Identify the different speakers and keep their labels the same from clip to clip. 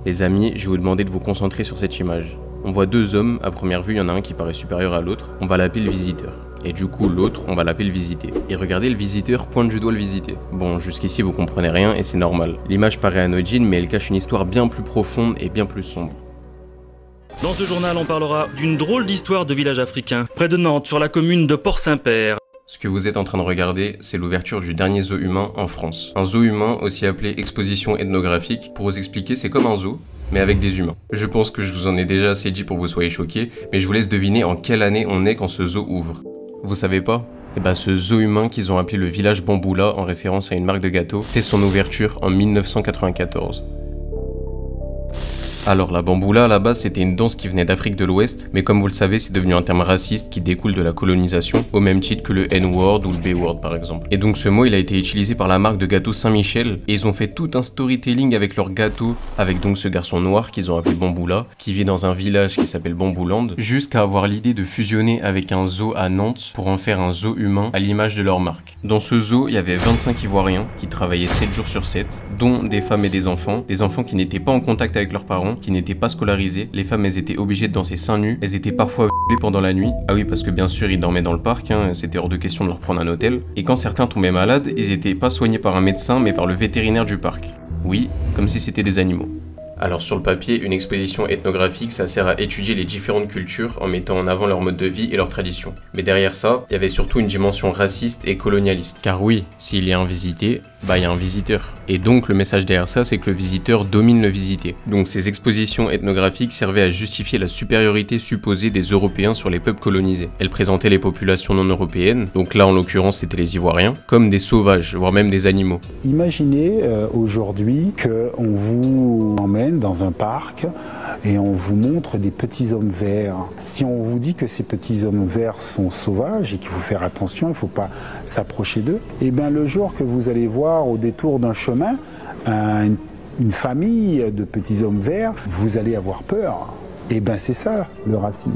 Speaker 1: Les amis, je vais vous demander de vous concentrer sur cette image. On voit deux hommes, à première vue, il y en a un qui paraît supérieur à l'autre, on va l'appeler le visiteur. Et du coup, l'autre, on va l'appeler le visité. Et regardez, le visiteur pointe du doigt le visité. Bon, jusqu'ici, vous comprenez rien et c'est normal. L'image paraît anodine, mais elle cache une histoire bien plus profonde et bien plus sombre.
Speaker 2: Dans ce journal, on parlera d'une drôle d'histoire de village africain, près de Nantes, sur la commune de Port-Saint-Père.
Speaker 1: Ce que vous êtes en train de regarder, c'est l'ouverture du dernier zoo humain en France. Un zoo humain, aussi appelé exposition ethnographique, pour vous expliquer, c'est comme un zoo, mais avec des humains. Je pense que je vous en ai déjà assez dit pour que vous soyez choqués, mais je vous laisse deviner en quelle année on est quand ce zoo ouvre. Vous savez pas? Eh ben ce zoo humain qu'ils ont appelé le village Bamboula, en référence à une marque de gâteau, fait son ouverture en 1994. Alors la bamboula à la base c'était une danse qui venait d'Afrique de l'Ouest, mais comme vous le savez c'est devenu un terme raciste qui découle de la colonisation, au même titre que le N-word ou le B-word par exemple. Et donc ce mot il a été utilisé par la marque de gâteau Saint-Michel, et ils ont fait tout un storytelling avec leur gâteau, avec donc ce garçon noir qu'ils ont appelé Bamboula, qui vit dans un village qui s'appelle Bambouland, jusqu'à avoir l'idée de fusionner avec un zoo à Nantes pour en faire un zoo humain à l'image de leur marque. Dans ce zoo il y avait 25 Ivoiriens qui travaillaient 7 jours sur 7, dont des femmes et des enfants qui n'étaient pas en contact avec leurs parents, qui n'étaient pas scolarisés, les femmes elles étaient obligées de danser seins nus, elles étaient parfois violées pendant la nuit, ah oui parce que bien sûr ils dormaient dans le parc, c'était hors de question de leur prendre un hôtel, et quand certains tombaient malades, ils étaient pas soignés par un médecin mais par le vétérinaire du parc. Oui, comme si c'était des animaux. Alors sur le papier, une exposition ethnographique, ça sert à étudier les différentes cultures en mettant en avant leur mode de vie et leurs traditions. Mais derrière ça, il y avait surtout une dimension raciste et colonialiste. Car oui, s'il y a un visité, bah il y a un visiteur. Et donc le message derrière ça, c'est que le visiteur domine le visité. Donc ces expositions ethnographiques servaient à justifier la supériorité supposée des Européens sur les peuples colonisés. Elles présentaient les populations non européennes, donc là en l'occurrence c'était les Ivoiriens, comme des sauvages, voire même des animaux.
Speaker 3: Imaginez aujourd'hui qu'on vous emmène dans un parc et on vous montre des petits hommes verts. Si on vous dit que ces petits hommes verts sont sauvages et qu'il faut faire attention, il ne faut pas s'approcher d'eux, et bien le jour que vous allez voir au détour d'un chemin une famille de petits hommes verts, vous allez avoir peur. Et bien c'est ça le racisme.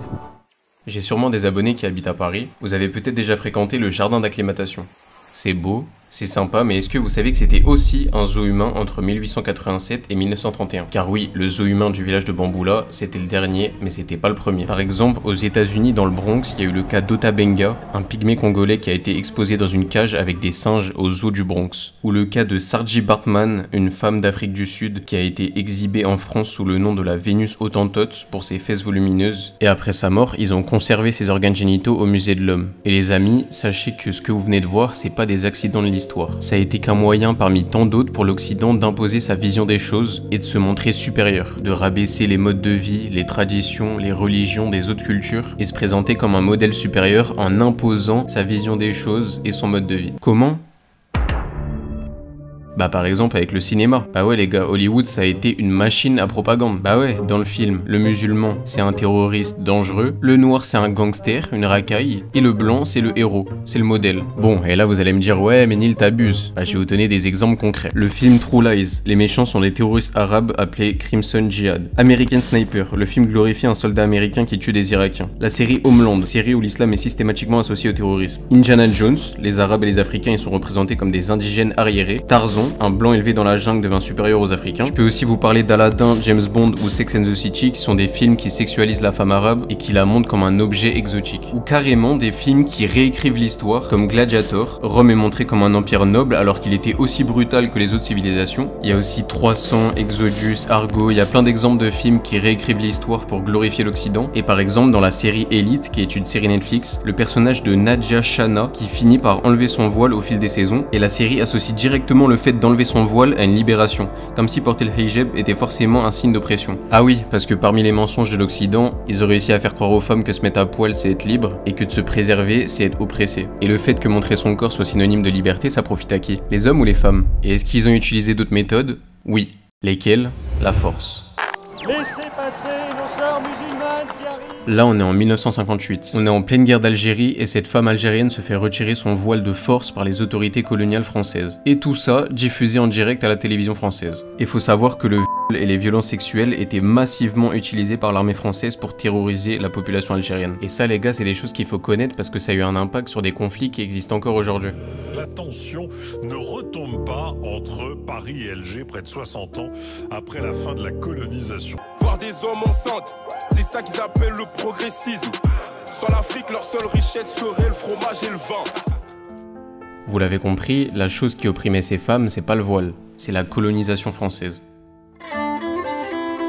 Speaker 1: J'ai sûrement des abonnés qui habitent à Paris, vous avez peut-être déjà fréquenté le jardin d'acclimatation. C'est beau, c'est sympa, mais est-ce que vous savez que c'était aussi un zoo humain entre 1887 et 1931? Car oui, le zoo humain du village de Bamboula, c'était le dernier, mais c'était pas le premier. Par exemple, aux États-Unis, dans le Bronx, il y a eu le cas d'Ota Benga, un pygmée congolais qui a été exposé dans une cage avec des singes au zoo du Bronx. Ou le cas de Sarji Bartman, une femme d'Afrique du Sud qui a été exhibée en France sous le nom de la Vénus Hottentote pour ses fesses volumineuses. Et après sa mort, ils ont conservé ses organes génitaux au musée de l'homme. Et les amis, sachez que ce que vous venez de voir, c'est pas des accidents de l'histoire. Ça a été qu'un moyen parmi tant d'autres pour l'Occident d'imposer sa vision des choses et de se montrer supérieur, de rabaisser les modes de vie, les traditions, les religions des autres cultures et se présenter comme un modèle supérieur en imposant sa vision des choses et son mode de vie. Comment ? Bah par exemple avec le cinéma. Bah ouais les gars, Hollywood ça a été une machine à propagande. Bah ouais, dans le film, le musulman c'est un terroriste dangereux, le noir c'est un gangster, une racaille, et le blanc c'est le héros, c'est le modèle. Bon, et là vous allez me dire ouais mais Neil t'abuses. Bah je vais vous donner des exemples concrets. Le film True Lies, les méchants sont des terroristes arabes appelés Crimson Jihad. American Sniper, le film glorifie un soldat américain qui tue des Irakiens. La série Homeland, série où l'islam est systématiquement associé au terrorisme. Indiana Jones, les arabes et les africains ils sont représentés comme des indigènes arriérés. Tarzan, un blanc élevé dans la jungle devint supérieur aux Africains. Je peux aussi vous parler d'Aladin, James Bond ou Sex and the City qui sont des films qui sexualisent la femme arabe et qui la montrent comme un objet exotique. Ou carrément des films qui réécrivent l'histoire comme Gladiator. Rome est montré comme un empire noble alors qu'il était aussi brutal que les autres civilisations. Il y a aussi 300, Exodus, Argo, il y a plein d'exemples de films qui réécrivent l'histoire pour glorifier l'Occident. Et par exemple dans la série Elite, qui est une série Netflix, le personnage de Nadja Shana qui finit par enlever son voile au fil des saisons, et la série associe directement le fait d'enlever son voile à une libération, comme si porter le hijab était forcément un signe d'oppression. Ah oui, parce que parmi les mensonges de l'Occident, ils ont réussi à faire croire aux femmes que se mettre à poil c'est être libre, et que de se préserver c'est être oppressé. Et le fait que montrer son corps soit synonyme de liberté, ça profite à qui? Les hommes ou les femmes? Et est-ce qu'ils ont utilisé d'autres méthodes? Oui. Lesquelles? La force.
Speaker 4: Laissez passer nos sœurs musulmanes qui arrivent.
Speaker 1: Là, on est en 1958. On est en pleine guerre d'Algérie et cette femme algérienne se fait retirer son voile de force par les autorités coloniales françaises. Et tout ça diffusé en direct à la télévision française. Il faut savoir que le viol et les violences sexuelles étaient massivement utilisés par l'armée française pour terroriser la population algérienne. Et ça, les gars, c'est des choses qu'il faut connaître parce que ça a eu un impact sur des conflits qui existent encore aujourd'hui.
Speaker 4: La tension ne retombe pas entre Paris et Alger près de 60 ans après la fin de la colonisation.
Speaker 5: Voir des hommes enceintes, c'est ça qu'ils appellent le progressisme. Sur l'Afrique, leur seule richesse serait le fromage et le vin.
Speaker 1: Vous l'avez compris, la chose qui opprimait ces femmes, c'est pas le voile, c'est la colonisation française.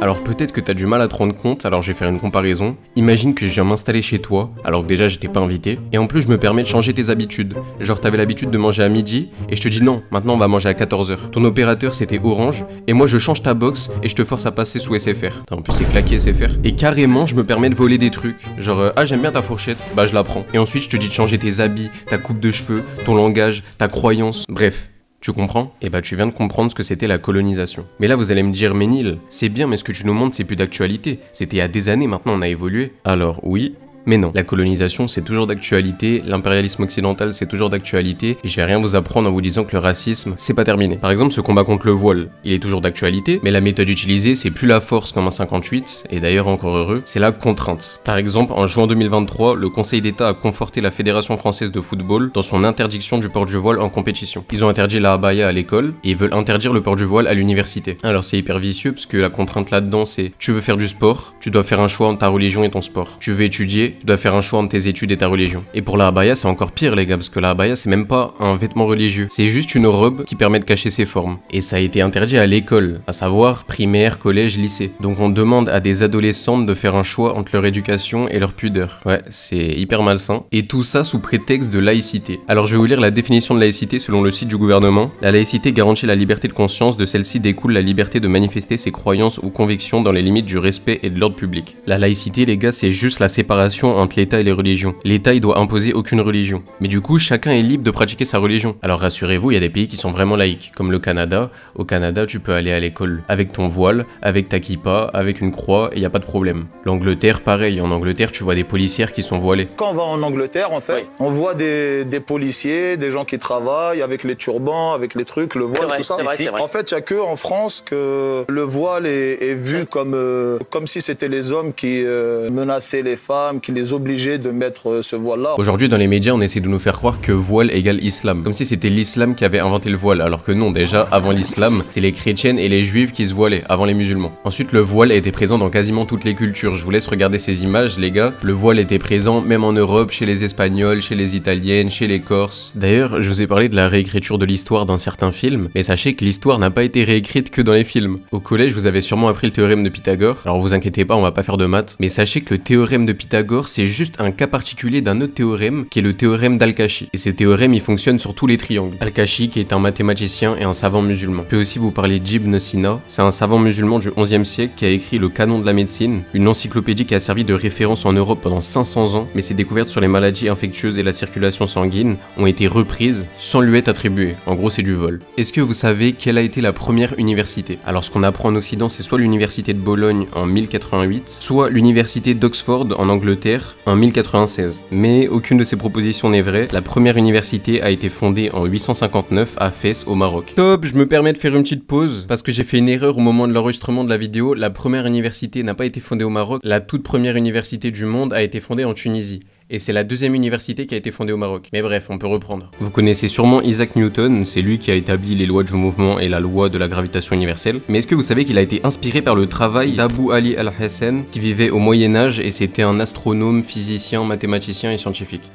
Speaker 1: Alors peut-être que t'as du mal à te rendre compte, alors je vais faire une comparaison. Imagine que je viens m'installer chez toi, alors que déjà j'étais pas invité, et en plus je me permets de changer tes habitudes. Genre t'avais l'habitude de manger à midi, et je te dis non, maintenant on va manger à 14h. Ton opérateur c'était Orange, et moi je change ta box, et je te force à passer sous SFR. En plus c'est claqué SFR. Et carrément je me permets de voler des trucs. Genre ah j'aime bien ta fourchette, bah je la prends. Et ensuite je te dis de changer tes habits, ta coupe de cheveux, ton langage, ta croyance, bref. Tu comprends? Et bah tu viens de comprendre ce que c'était la colonisation. Mais là vous allez me dire Ménil, c'est bien mais ce que tu nous montres c'est plus d'actualité. C'était il y a des années, maintenant on a évolué. Alors oui, mais non. La colonisation c'est toujours d'actualité, l'impérialisme occidental c'est toujours d'actualité, et je vais rien vous apprendre en vous disant que le racisme c'est pas terminé. Par exemple ce combat contre le voile, il est toujours d'actualité, mais la méthode utilisée c'est plus la force comme en 58, et d'ailleurs encore heureux, c'est la contrainte. Par exemple en juin 2023, le Conseil d'État a conforté la Fédération Française de Football dans son interdiction du port du voile en compétition. Ils ont interdit la abaya à l'école, et ils veulent interdire le port du voile à l'université. Alors c'est hyper vicieux parce que la contrainte là-dedans c'est tu veux faire du sport, tu dois faire un choix entre ta religion et ton sport. Tu veux étudier, tu dois faire un choix entre tes études et ta religion. Et pour la abaya, c'est encore pire les gars, parce que la abaya c'est même pas un vêtement religieux, c'est juste une robe qui permet de cacher ses formes. Et ça a été interdit à l'école, à savoir primaire, collège, lycée. Donc on demande à des adolescentes de faire un choix entre leur éducation et leur pudeur. Ouais, c'est hyper malsain. Et tout ça sous prétexte de laïcité. Alors je vais vous lire la définition de laïcité selon le site du gouvernement. La laïcité garantit la liberté de conscience, de celle-ci découle la liberté de manifester ses croyances ou convictions dans les limites du respect et de l'ordre public. La laïcité les gars, c'est juste la séparation entre l'État et les religions. L'État il doit imposer aucune religion. Mais du coup chacun est libre de pratiquer sa religion. Alors rassurez-vous, il y a des pays qui sont vraiment laïques, comme le Canada. Au Canada tu peux aller à l'école avec ton voile, avec ta kippa, avec une croix et il n'y a pas de problème. L'Angleterre pareil, en Angleterre tu vois des policières qui sont voilées.
Speaker 6: Quand on va en Angleterre en fait, on voit des policiers, des gens qui travaillent avec les turbans, avec les trucs, le voile, tout ça.
Speaker 7: C'est vrai.
Speaker 6: En fait il n'y a que en France que le voile est vu comme si c'était les hommes qui menaçaient les femmes, qui les obligeaient de mettre ce voile-là.
Speaker 1: Aujourd'hui dans les médias on essaie de nous faire croire que voile égale islam, comme si c'était l'islam qui avait inventé le voile, alors que non, déjà avant l'islam, c'est les chrétiennes et les juives qui se voilaient, avant les musulmans. Ensuite le voile était présent dans quasiment toutes les cultures, je vous laisse regarder ces images les gars, le voile était présent même en Europe, chez les Espagnols, chez les Italiennes, chez les Corses. D'ailleurs je vous ai parlé de la réécriture de l'histoire dans certains films, mais sachez que l'histoire n'a pas été réécrite que dans les films. Au collège vous avez sûrement appris le théorème de Pythagore, alors vous inquiétez pas on va pas faire de maths, mais sachez que le théorème de Pythagore c'est juste un cas particulier d'un autre théorème qui est le théorème d'Al-Kashi. Et ce théorème il fonctionne sur tous les triangles. Al-Kashi qui est un mathématicien et un savant musulman. Je peux aussi vous parler d'Ibn Sina, c'est un savant musulman du 11e siècle qui a écrit le canon de la médecine, une encyclopédie qui a servi de référence en Europe pendant 500 ans, mais ses découvertes sur les maladies infectieuses et la circulation sanguine ont été reprises sans lui être attribuées. En gros c'est du vol. Est-ce que vous savez quelle a été la première université? Alors ce qu'on apprend en Occident c'est soit l'université de Bologne en 1088, soit l'université d'Oxford en Angleterre en 1096. Mais aucune de ces propositions n'est vraie. La première université a été fondée en 859 à Fès au Maroc. Top, je me permets de faire une petite pause parce que j'ai fait une erreur au moment de l'enregistrement de la vidéo. La première université n'a pas été fondée au Maroc. La toute première université du monde a été fondée en Tunisie. Et c'est la deuxième université qui a été fondée au Maroc. Mais bref, on peut reprendre. Vous connaissez sûrement Isaac Newton, c'est lui qui a établi les lois du mouvement et la loi de la gravitation universelle. Mais est-ce que vous savez qu'il a été inspiré par le travail d'Abu Ali al-Hassan, qui vivait au Moyen-Âge et c'était un astronome, physicien, mathématicien et scientifique?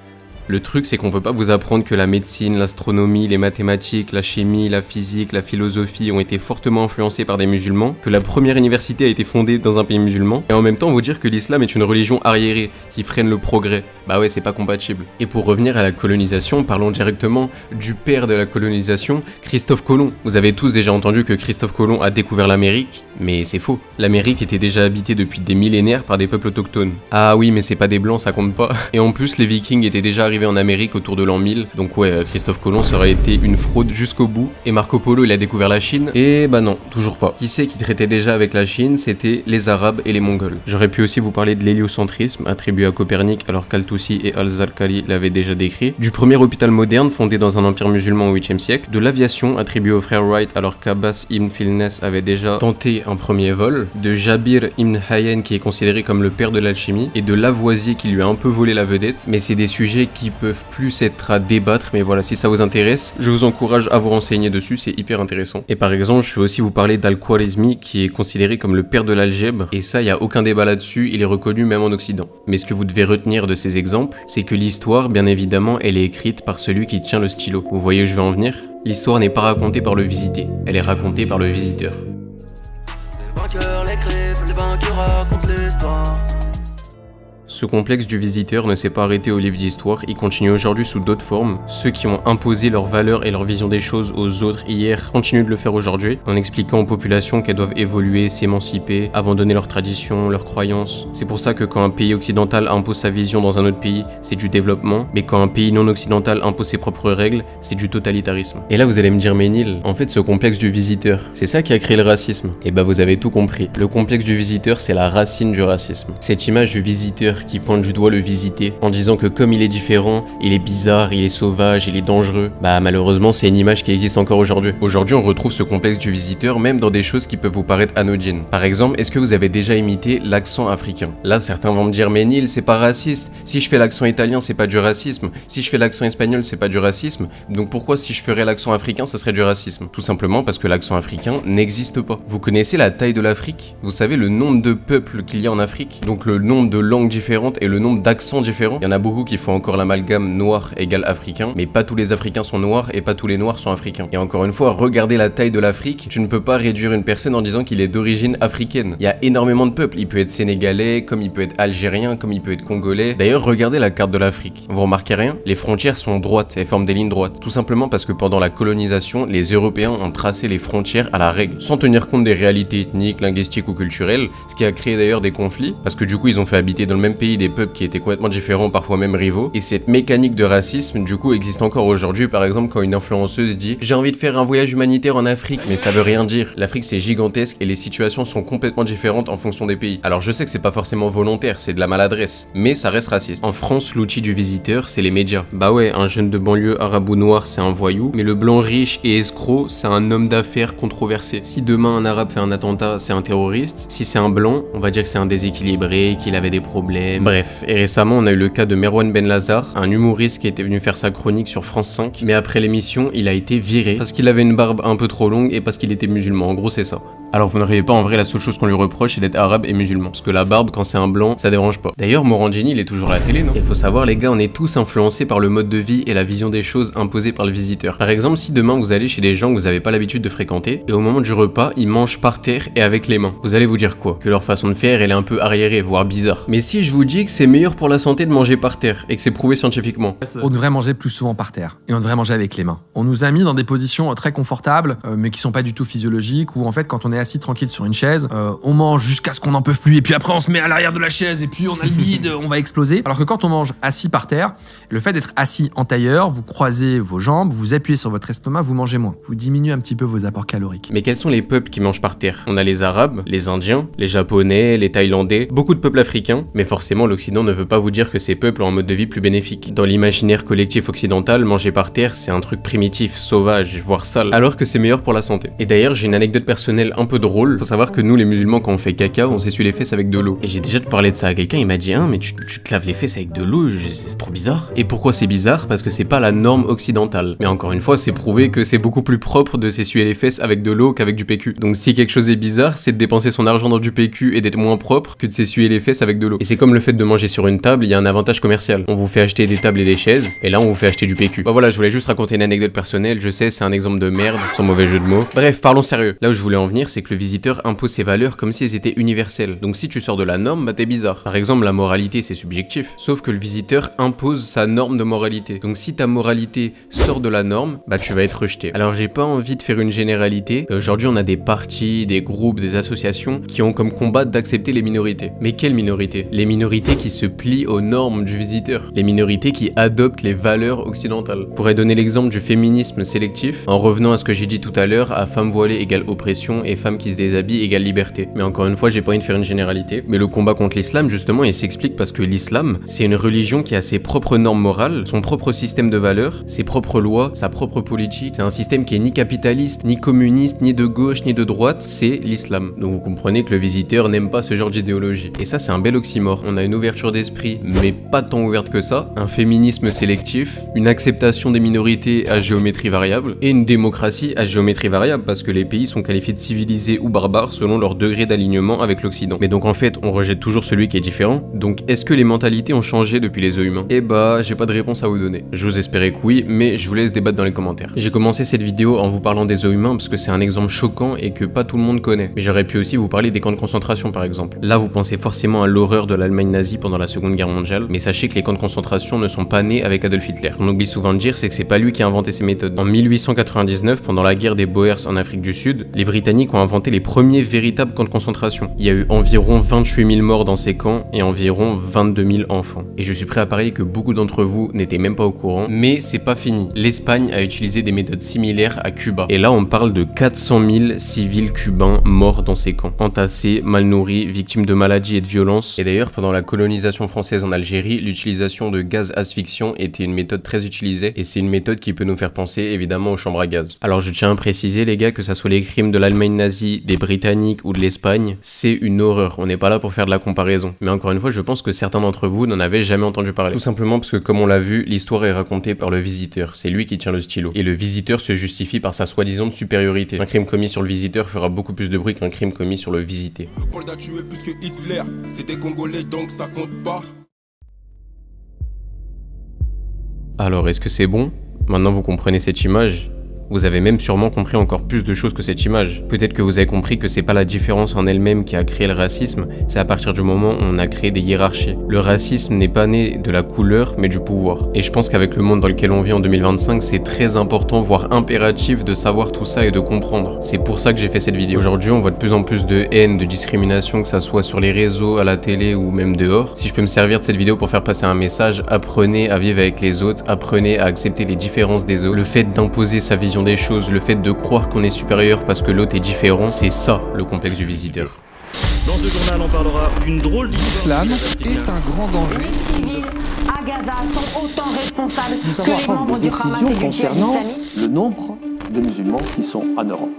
Speaker 1: Le truc, c'est qu'on peut pas vous apprendre que la médecine, l'astronomie, les mathématiques, la chimie, la physique, la philosophie ont été fortement influencés par des musulmans, que la première université a été fondée dans un pays musulman, et en même temps vous dire que l'islam est une religion arriérée, qui freine le progrès. Bah ouais, c'est pas compatible. Et pour revenir à la colonisation, parlons directement du père de la colonisation, Christophe Colomb. Vous avez tous déjà entendu que Christophe Colomb a découvert l'Amérique, mais c'est faux. L'Amérique était déjà habitée depuis des millénaires par des peuples autochtones. Ah oui, mais c'est pas des blancs, ça compte pas. Et en plus, les vikings étaient déjà arrivés arrivé en Amérique autour de l'an 1000. Donc ouais, Christophe Colomb, ça aurait été une fraude jusqu'au bout. Et Marco Polo, il a découvert la Chine. Et bah non, toujours pas. Qui c'est qui traitait déjà avec la Chine? C'était les Arabes et les Mongols. J'aurais pu aussi vous parler de l'héliocentrisme, attribué à Copernic, alors qu'Al-Tusi et Al-Zarqali l'avaient déjà décrit. Du premier hôpital moderne, fondé dans un empire musulman au 8e siècle. De l'aviation, attribuée aux frères Wright, alors qu'Abbas ibn Filnes avait déjà tenté un premier vol. De Jabir ibn Hayyan, qui est considéré comme le père de l'alchimie. Et de Lavoisier, qui lui a un peu volé la vedette. Mais c'est des sujets qui peuvent plus être à débattre. Mais voilà, si ça vous intéresse, je vous encourage à vous renseigner dessus, c'est hyper intéressant. Et par exemple, je vais aussi vous parler d'Al-Khwarizmi, qui est considéré comme le père de l'algèbre. Et ça, il n'y a aucun débat là-dessus, il est reconnu même en Occident. Mais ce que vous devez retenir de ces exemples, c'est que l'histoire, bien évidemment, elle est écrite par celui qui tient le stylo. Vous voyez où je veux en venir? L'histoire n'est pas racontée par le visité, elle est racontée par le visiteur.
Speaker 7: Les vainqueurs l'écrivent, les vainqueurs racontent l'histoire.
Speaker 1: Ce complexe du visiteur ne s'est pas arrêté au livre d'histoire, il continue aujourd'hui sous d'autres formes. Ceux qui ont imposé leurs valeurs et leur vision des choses aux autres hier continuent de le faire aujourd'hui, en expliquant aux populations qu'elles doivent évoluer, s'émanciper, abandonner leurs traditions, leurs croyances. C'est pour ça que quand un pays occidental impose sa vision dans un autre pays, c'est du développement, mais quand un pays non occidental impose ses propres règles, c'est du totalitarisme. Et là vous allez me dire, mais Neil, en fait ce complexe du visiteur, c'est ça qui a créé le racisme. Et bah vous avez tout compris, le complexe du visiteur c'est la racine du racisme. Cette image du visiteur qui pointe du doigt le visité en disant que comme il est différent, il est bizarre, il est sauvage, il est dangereux, bah malheureusement c'est une image qui existe encore aujourd'hui. Aujourd'hui on retrouve ce complexe du visiteur même dans des choses qui peuvent vous paraître anodines. Par exemple, est-ce que vous avez déjà imité l'accent africain? Là certains vont me dire, mais Neil c'est pas raciste, si je fais l'accent italien c'est pas du racisme, si je fais l'accent espagnol c'est pas du racisme, donc pourquoi si je ferais l'accent africain ça serait du racisme? Tout simplement parce que l'accent africain n'existe pas. Vous connaissez la taille de l'Afrique? Vous savez le nombre de peuples qu'il y a en Afrique? Donc le nombre de langues différentes et le nombre d'accents différents. Il y en a beaucoup qui font encore l'amalgame noir égale africain, mais pas tous les Africains sont noirs et pas tous les noirs sont africains. Et encore une fois, regardez la taille de l'Afrique, tu ne peux pas réduire une personne en disant qu'il est d'origine africaine. Il y a énormément de peuples, il peut être sénégalais, comme il peut être algérien, comme il peut être congolais. D'ailleurs, regardez la carte de l'Afrique. Vous remarquez rien? Les frontières sont droites, elles forment des lignes droites. Tout simplement parce que pendant la colonisation, les Européens ont tracé les frontières à la règle, sans tenir compte des réalités ethniques, linguistiques ou culturelles, ce qui a créé d'ailleurs des conflits, parce que du coup ils ont fait habiter dans le même pays des peuples qui étaient complètement différents, parfois même rivaux, et cette mécanique de racisme du coup existe encore aujourd'hui. Par exemple, quand une influenceuse dit j'ai envie de faire un voyage humanitaire en Afrique, mais ça veut rien dire. L'Afrique c'est gigantesque et les situations sont complètement différentes en fonction des pays. Alors je sais que c'est pas forcément volontaire, c'est de la maladresse, mais ça reste raciste. En France, l'outil du visiteur c'est les médias. Bah ouais, un jeune de banlieue arabe ou noir c'est un voyou, mais le blanc riche et escroc c'est un homme d'affaires controversé. Si demain un arabe fait un attentat, c'est un terroriste. Si c'est un blanc, on va dire que c'est un déséquilibré, qu'il avait des problèmes. Bref, et récemment on a eu le cas de Merwan Benlazar, un humoriste qui était venu faire sa chronique sur France 5, mais après l'émission il a été viré parce qu'il avait une barbe un peu trop longue et parce qu'il était musulman. En gros c'est ça. Alors vous n'arrivez pas, en vrai la seule chose qu'on lui reproche c'est d'être arabe et musulman, parce que la barbe quand c'est un blanc ça dérange pas. D'ailleurs Morandini il est toujours à la télé, non? Il faut savoir les gars, on est tous influencés par le mode de vie et la vision des choses imposée par le visiteur. Par exemple, si demain vous allez chez des gens que vous n'avez pas l'habitude de fréquenter et au moment du repas ils mangent par terre et avec les mains, vous allez vous dire quoi? Que leur façon de faire elle est un peu arriérée, voire bizarre. Mais si je vous dis que c'est meilleur pour la santé de manger par terre et que c'est prouvé scientifiquement,
Speaker 8: on devrait manger plus souvent par terre et on devrait manger avec les mains. On nous a mis dans des positions très confortables mais qui sont pas du tout physiologiques, où en fait quand on est assis tranquille sur une chaise, on mange jusqu'à ce qu'on n'en peut plus et puis après on se met à l'arrière de la chaise et puis on a le bide, on va exploser. Alors que quand on mange assis par terre, le fait d'être assis en tailleur, vous croisez vos jambes, vous appuyez sur votre estomac, vous mangez moins, vous diminuez un petit peu vos apports caloriques.
Speaker 1: Mais quels sont les peuples qui mangent par terre? On a les Arabes, les Indiens, les Japonais, les Thaïlandais, beaucoup de peuples africains, mais forcément l'Occident ne veut pas vous dire que ces peuples ont un mode de vie plus bénéfique. Dans l'imaginaire collectif occidental, manger par terre c'est un truc primitif, sauvage, voire sale, alors que c'est meilleur pour la santé. Et d'ailleurs j'ai une anecdote personnelle un peu drôle. Faut savoir que nous les musulmans quand on fait caca, on s'essuie les fesses avec de l'eau. Et j'ai déjà parlé de ça à quelqu'un, il m'a dit mais tu te laves les fesses avec de l'eau, c'est trop bizarre. Et pourquoi c'est bizarre? Parce que c'est pas la norme occidentale. Mais encore une fois, c'est prouvé que c'est beaucoup plus propre de s'essuyer les fesses avec de l'eau qu'avec du PQ. Donc si quelque chose est bizarre, c'est de dépenser son argent dans du PQ et d'être moins propre que de s'essuyer les fesses avec de l'eau. Et c'est comme le fait de manger sur une table, il y a un avantage commercial. On vous fait acheter des tables et des chaises, et là on vous fait acheter du PQ. Bah voilà, je voulais juste raconter une anecdote personnelle, je sais c'est un exemple de merde, sans mauvais jeu de mots. Bref, parlons sérieux. Là où je voulais en venir, c'est que le visiteur impose ses valeurs comme si elles étaient universelles. Donc si tu sors de la norme, bah t'es bizarre. Par exemple, la moralité c'est subjectif, sauf que le visiteur impose sa norme de moralité. Donc si ta moralité sort de la norme, bah tu vas être rejeté. Alors j'ai pas envie de faire une généralité. Aujourd'hui on a des partis, des groupes, des associations qui ont comme combat d'accepter les minorités. Mais quelles minorités? Les minorités minorités qui se plient aux normes du visiteur, les minorités qui adoptent les valeurs occidentales. Je pourrais donner l'exemple du féminisme sélectif, en revenant à ce que j'ai dit tout à l'heure, à femme voilée égale oppression et femme qui se déshabille égale liberté. Mais encore une fois, j'ai pas envie de faire une généralité, mais le combat contre l'islam, justement, il s'explique parce que l'islam, c'est une religion qui a ses propres normes morales, son propre système de valeurs, ses propres lois, sa propre politique. C'est un système qui est ni capitaliste, ni communiste, ni de gauche, ni de droite, c'est l'islam. Donc vous comprenez que le visiteur n'aime pas ce genre d'idéologie. Et ça, c'est un bel oxymore. On a une ouverture d'esprit, mais pas tant ouverte que ça, un féminisme sélectif, une acceptation des minorités à géométrie variable, et une démocratie à géométrie variable, parce que les pays sont qualifiés de civilisés ou barbares selon leur degré d'alignement avec l'Occident. Mais donc en fait, on rejette toujours celui qui est différent. Donc est-ce que les mentalités ont changé depuis les œufs humains? Eh bah, j'ai pas de réponse à vous donner. J'ose espérer que oui, mais je vous laisse débattre dans les commentaires. J'ai commencé cette vidéo en vous parlant des œufs humains parce que c'est un exemple choquant et que pas tout le monde connaît. Mais j'aurais pu aussi vous parler des camps de concentration par exemple. Là, vous pensez forcément à l'horreur de l'Allemagne nazie pendant la Seconde Guerre mondiale, mais sachez que les camps de concentration ne sont pas nés avec Adolf Hitler. On oublie souvent de dire, c'est que c'est pas lui qui a inventé ces méthodes. En 1899, pendant la guerre des Boers en Afrique du Sud, les Britanniques ont inventé les premiers véritables camps de concentration. Il y a eu environ 28 000 morts dans ces camps et environ 22 000 enfants. Et je suis prêt à parier que beaucoup d'entre vous n'étaient même pas au courant, mais c'est pas fini. L'Espagne a utilisé des méthodes similaires à Cuba. Et là, on parle de 400 000 civils cubains morts dans ces camps, entassés, mal nourris, victimes de maladies et de violences. Et d'ailleurs, pendant la colonisation française en Algérie, l'utilisation de gaz asphyxiant était une méthode très utilisée, et c'est une méthode qui peut nous faire penser évidemment aux chambres à gaz. Alors je tiens à préciser les gars que ça soit les crimes de l'Allemagne nazie, des Britanniques ou de l'Espagne, c'est une horreur. On n'est pas là pour faire de la comparaison. Mais encore une fois, je pense que certains d'entre vous n'en avaient jamais entendu parler. Tout simplement parce que comme on l'a vu, l'histoire est racontée par le visiteur. C'est lui qui tient le stylo. Et le visiteur se justifie par sa soi-disant supériorité. Un crime commis sur le visiteur fera beaucoup plus de bruit qu'un crime commis sur le visité.
Speaker 5: Paul a tué plus que Hitler, c'était congolais donc ça compte pas.
Speaker 1: Alors est-ce que c'est bon? Maintenant vous comprenez cette image? Vous avez même sûrement compris encore plus de choses que cette image. Peut-être que vous avez compris que c'est pas la différence en elle-même qui a créé le racisme, c'est à partir du moment où on a créé des hiérarchies. Le racisme n'est pas né de la couleur, mais du pouvoir. Et je pense qu'avec le monde dans lequel on vit en 2025, c'est très important, voire impératif de savoir tout ça et de comprendre. C'est pour ça que j'ai fait cette vidéo. Aujourd'hui, on voit de plus en plus de haine, de discrimination, que ça soit sur les réseaux, à la télé ou même dehors. Si je peux me servir de cette vidéo pour faire passer un message, apprenez à vivre avec les autres, apprenez à accepter les différences des autres. Le fait d'imposer sa vision des choses, le fait de croire qu'on est supérieur parce que l'autre est différent, c'est ça le complexe du visiteur.
Speaker 2: Dans ce journal, on parlera d'une drôle d'histoire.
Speaker 9: L'islam est un grand danger.
Speaker 10: Les civils à Gaza sont autant responsables
Speaker 9: Nous
Speaker 10: que les membres du Hamas et du djihad islamique.
Speaker 11: Le nombre de musulmans qui sont en Europe.